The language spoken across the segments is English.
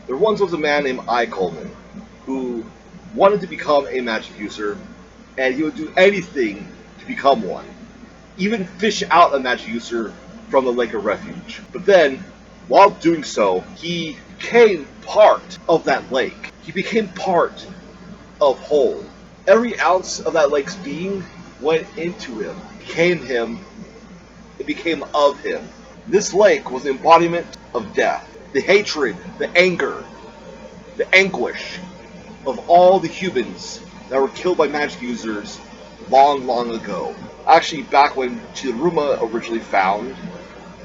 There once was a man named Coleman who wanted to become a magic user, and he would do anything to become one. Even fish out a magic user from the Lake of Refuge. But then, while doing so, he became part of that lake. He became part of whole. Every ounce of that lake's being went into him, became him, it became of him. This lake was the embodiment of death. The hatred, the anger, the anguish of all the humans that were killed by magic users long, long ago. Actually, back when Chidaruma originally found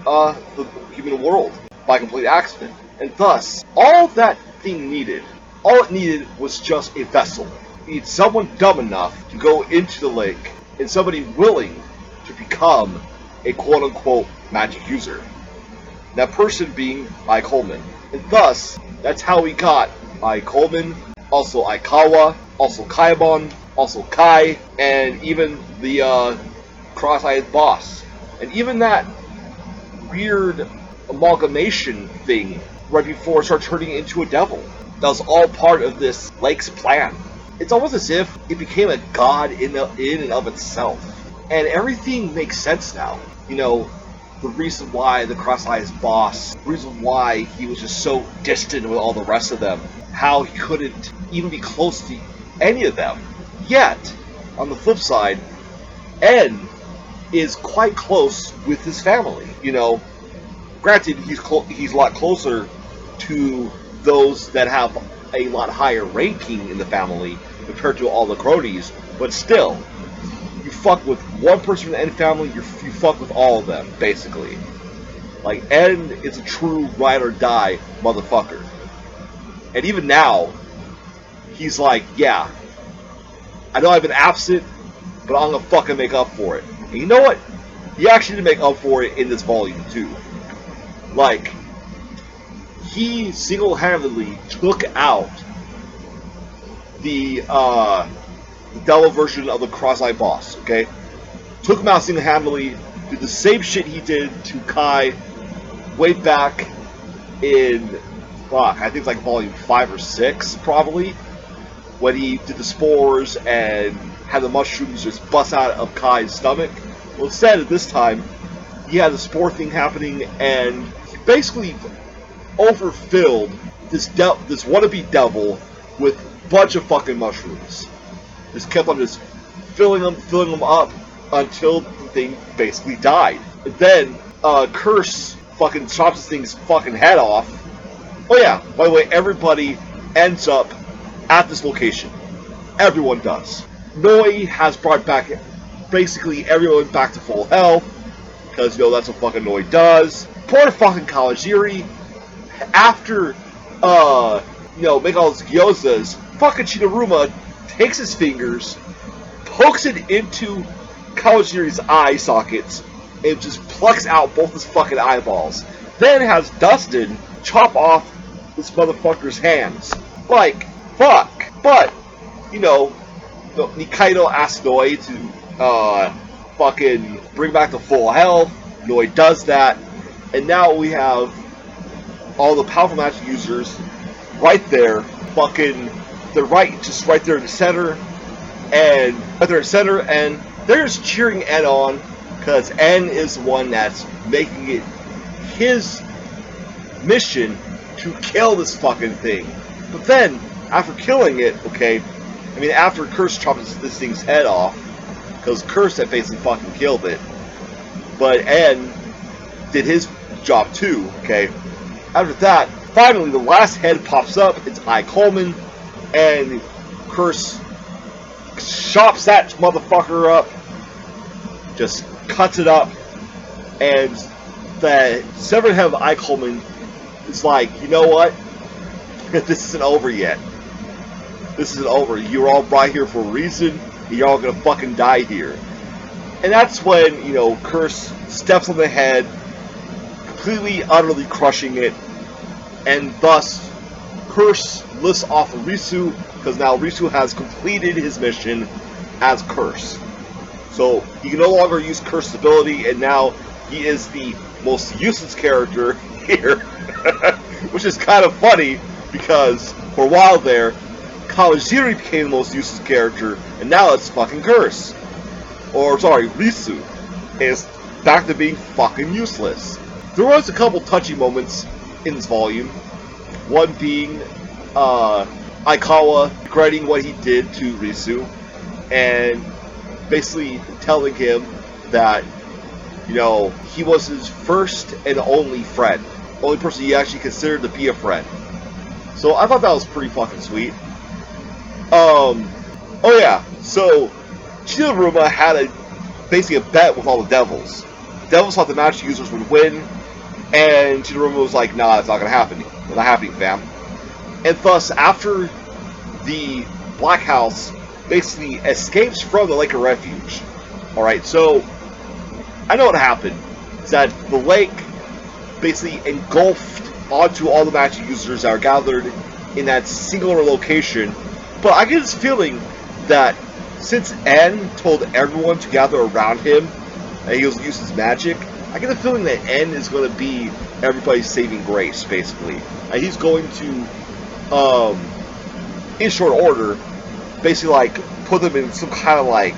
the human world by complete accident. And thus, all that thing needed, all it needed was just a vessel. It needed someone dumb enough to go into the lake, and somebody willing to become a quote-unquote magic user. That person being Coleman. And thus, that's how we got Coleman, also Aikawa, also Kaiman, also Kai, and even the cross-eyed boss. And even that weird amalgamation thing right before it started turning into a devil. That was all part of this lake's plan. It's almost as if it became a god in and of itself. And everything makes sense now. You know, the reason why the cross-eyed boss, the reason why he was just so distant with all the rest of them, how he couldn't even be close to any of them. Yet, on the flip side, En is quite close with his family. You know, granted, he's a lot closer to those that have a lot higher ranking in the family compared to all the cronies, but still, you fuck with one person from the En family, you fuck with all of them, basically. Like, En is a true ride or die motherfucker. And even now, he's like, yeah, I know I've been absent, but I'm gonna fucking make up for it. And you know what? He actually did make up for it in this volume, too. Like, he single-handedly took out the devil version of the cross-eyed boss, okay? Took him out single-handedly, did the same shit he did to Kai way back in, fuck, I think it's like volume 5 or 6, probably, when he did the spores and had the mushrooms just bust out of Kai's stomach. Well, instead, at this time, he had the spore thing happening, and he basically overfilled this wannabe devil with a bunch of fucking mushrooms. Just kept on just filling them up until the thing basically died. And then Curse fucking chops this thing's fucking head off. Oh yeah, by the way, everybody ends up at this location. Everyone does. Noi has brought back basically everyone back to full health, because, you know, that's what fucking Noi does. Poor fucking Kawajiri, after, you know, make all those gyozas, fucking Chidaruma takes his fingers, pokes it into Kawajiri's eye sockets, and just plucks out both his fucking eyeballs. Then has Dustin chop off this motherfucker's hands. Like, fuck. But, you know, Nikkaido asks Noi to, fucking bring back the full health. Noi does that. And now we have all the powerful magic users right there, fucking, they're just right there in the center, and they're just cheering En on, because En is the one that's making it his mission to kill this fucking thing. But then, after killing it, okay, I mean, after Curse chops this thing's head off, because Curse had basically fucking killed it, but En did his job too, okay. After that, finally the last head pops up, it's Coleman, and Curse chops that motherfucker up, just cuts it up, and the severed head of Coleman is like, you know what? This isn't over yet. This isn't over. You're all brought here for a reason, and you're all gonna fucking die here. And that's when, you know, Curse steps on the head, completely, utterly crushing it, and thus Curse lifts off of Risu, because now Risu has completed his mission as Curse. So he can no longer use Curse's ability, and now he is the most useless character here, which is kind of funny, because for a while there, Kawajiri became the most useless character, and now it's fucking Curse. Or, sorry, Risu is back to being fucking useless. There was a couple touchy moments in this volume. One being, Aikawa regretting what he did to Risu, and basically telling him that, you know, he was his first and only friend. Only person he actually considered to be a friend. So I thought that was pretty fucking sweet. Oh yeah, so Chidaruma had basically a bet with all the devils. The devils thought the magic users would win, and Chidaruma was like, nah, that's not gonna happen. It's not happening, fam. And thus, after the Black House basically escapes from the Lake of Refuge. Alright, so I know what happened. Is that the lake basically engulfed onto all the magic users that are gathered in that singular location. But I get this feeling that since N told everyone to gather around him and he was going to use his magic, I get the feeling that N is going to be everybody's saving grace, basically. And he's going to, in short order, basically like put them in some kind of like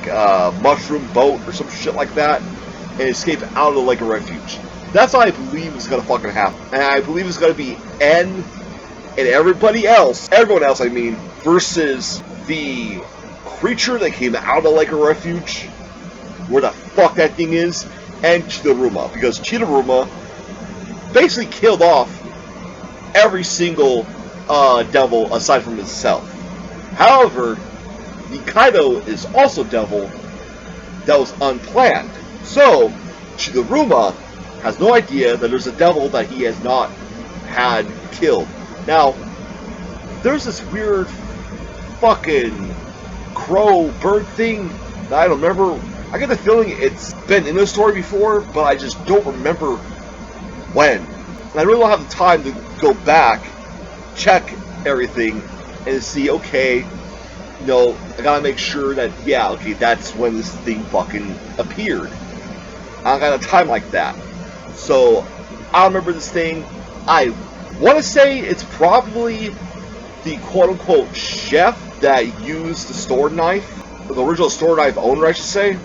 mushroom boat or some shit like that and escape out of the Lake of Refuge. That's what I believe is going to fucking happen. And I believe it's going to be N and everyone else I mean, versus the creature that came out of the Lake of Refuge, where the fuck that thing is, and Chidaruma. Because Chidaruma basically killed off every single devil aside from himself. However, Nikkaido is also devil that was unplanned. So, Chidaruma has no idea that there's a devil that he has not had killed. Now, there's this weird fucking crow bird thing that I don't remember. I get the feeling it's been in the story before, but I just don't remember when. And I really don't have the time to go back, check everything, and see, okay, you know, I gotta make sure that, yeah, okay, that's when this thing fucking appeared. I don't got a time like that. So, I remember this thing. I want to say it's probably the quote-unquote chef that used the sword knife, the original sword knife owner, I should say,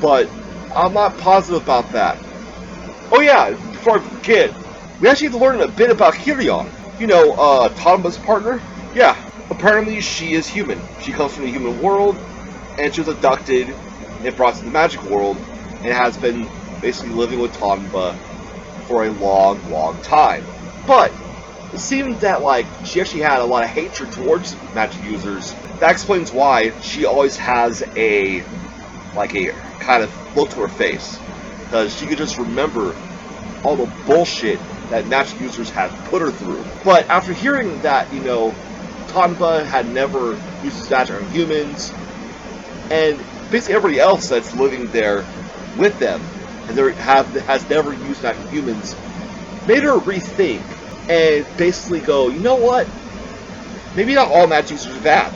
but I'm not positive about that. Oh yeah, before I forget, we actually have to learn a bit about Kirion. You know, Tanba's partner? Yeah, apparently she is human. She comes from the human world, and she was abducted and brought to the magic world, and has been basically living with Tanba for a long, long time. But it seemed that, like, she actually had a lot of hatred towards magic users. That explains why she always has a kind of look to her face. Because she could just remember all the bullshit that magic users had put her through. But after hearing that, you know, Tanba had never used his magic on humans, and basically everybody else that's living there with them has never used magic on humans, made her rethink and basically go, you know what? Maybe not all magic users are bad.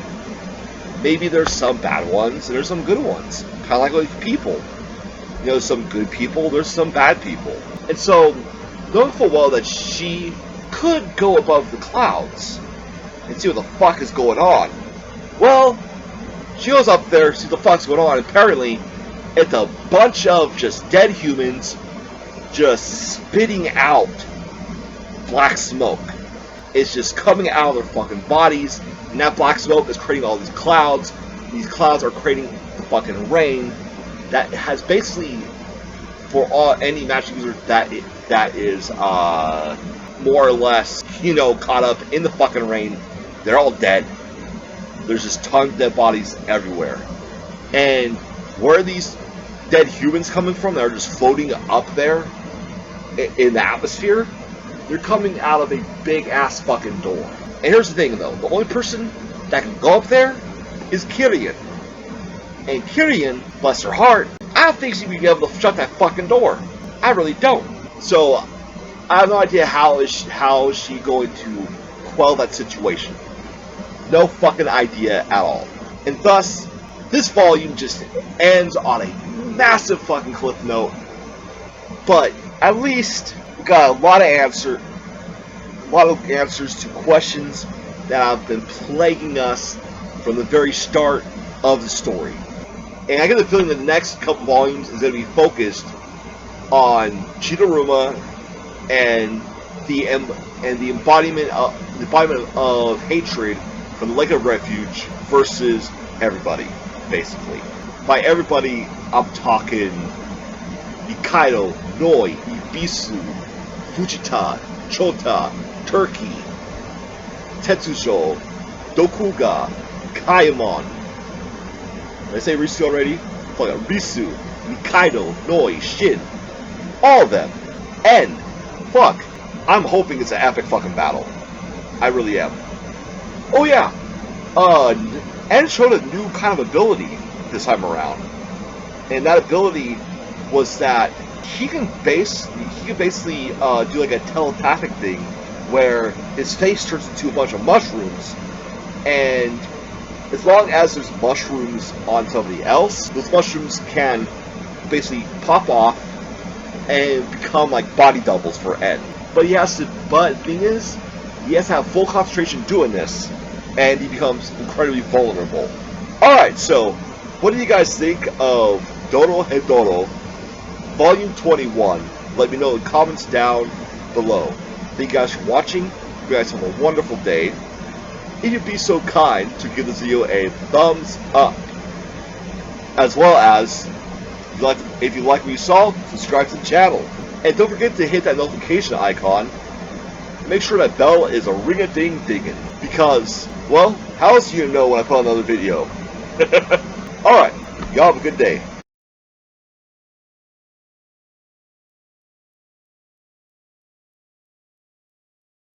Maybe there's some bad ones and there's some good ones. Kind of like with people. You know, some good people, there's some bad people. And so, knowing full well that she could go above the clouds and see what the fuck is going on. Well, she goes up there, sees what the fuck's going on, and apparently it's a bunch of just dead humans just spitting out black smoke. It's just coming out of their fucking bodies, and that black smoke is creating all these clouds. These clouds are creating the fucking rain that has basically, for any magic user that is more or less, you know, caught up in the fucking rain, they're all dead. There's just tons of dead bodies everywhere. And where are these dead humans coming from that are just floating up there in the atmosphere? They're coming out of a big ass fucking door. And here's the thing though, the only person that can go up there is Kirion. And Kirion, bless her heart, I don't think she'd be able to shut that fucking door. I really don't. So I have no idea how is she going to quell that situation. No fucking idea at all. And thus, this volume just ends on a massive fucking cliff note. But at least we got a lot of lot of answers to questions that have been plaguing us from the very start of the story. And I get the feeling that the next couple volumes is going to be focused on Chidaruma and the embodiment of hatred from the Lake of Refuge versus everybody, basically. By everybody, I'm talking Nikkaido, Noi, Ibisu, Fujita, Chota, Turkey, Tetsujo, Dokuga, Kaiman. Did I say Risu already? Fuck it, Risu, Nikkaido, Noi, Shin. All of them. And, fuck, I'm hoping it's an epic fucking battle. I really am. Oh yeah, and showed a new kind of ability this time around. And that ability was that he can basically do like a telepathic thing where his face turns into a bunch of mushrooms, and as long as there's mushrooms on somebody else, those mushrooms can basically pop off and become like body doubles for Ed. But the thing is, he has to have full concentration doing this, and he becomes incredibly vulnerable. Alright, so what do you guys think of Dorohedoro Volume 21? Let me know in the comments down below. Thank you guys for watching. You guys have a wonderful day. If you'd be so kind to give this video a thumbs up, as well as if you like what you saw, subscribe to the channel, and don't forget to hit that notification icon. Make sure that bell is a ring-a-ding-dingin', because, well, how else do you know when I put out another video? Alright, y'all have a good day.